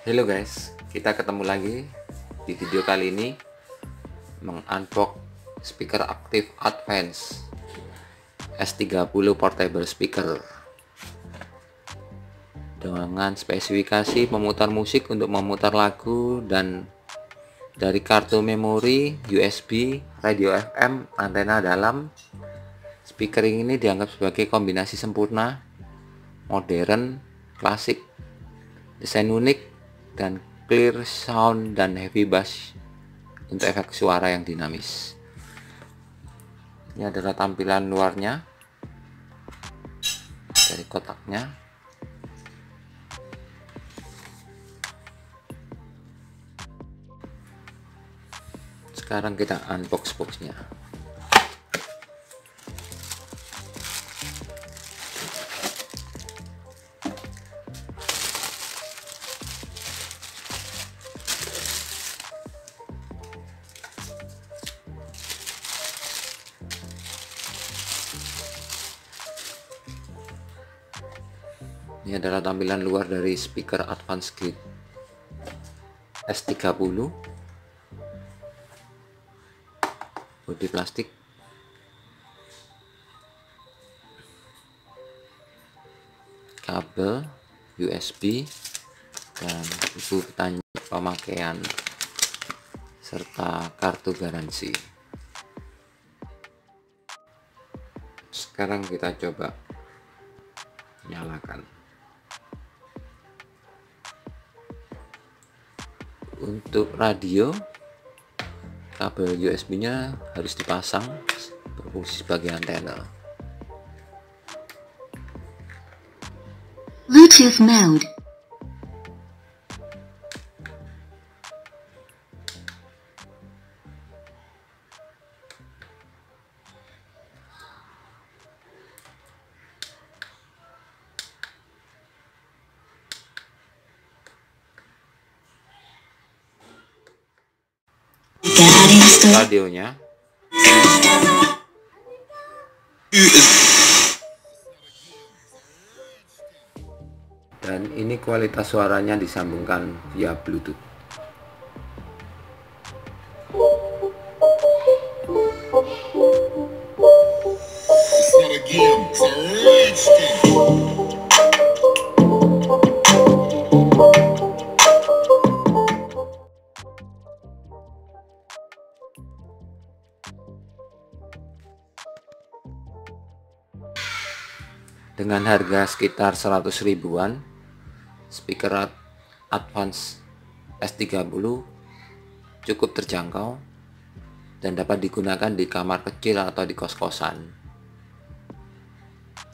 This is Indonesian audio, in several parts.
Halo guys, kita ketemu lagi di video kali ini mengunbox speaker aktif Advance S30 portable speaker dengan spesifikasi pemutar musik untuk memutar lagu dan dari kartu memori, USB, radio FM, antena dalam. Speaker ini dianggap sebagai kombinasi sempurna, modern, klasik, desain unik, dan clear sound dan heavy bass untuk efek suara yang dinamis. Ini adalah tampilan luarnya dari kotaknya. Sekarang kita unbox boxnya. Ini adalah tampilan luar dari speaker Advance Grid S30. Bodi plastik, kabel USB, dan buku petunjuk pemakaian serta kartu garansi. Sekarang kita coba nyalakan. Untuk radio, kabel USB-nya harus dipasang berfungsi sebagai antena. Bluetooth mode. Radionya, dan ini kualitas suaranya disambungkan via Bluetooth. Dengan harga sekitar 100 ribuan, speaker Advance S30 cukup terjangkau dan dapat digunakan di kamar kecil atau di kos-kosan.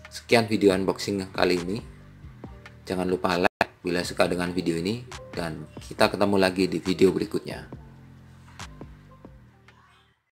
Sekian video unboxing kali ini. Jangan lupa like bila suka dengan video ini, dan kita ketemu lagi di video berikutnya.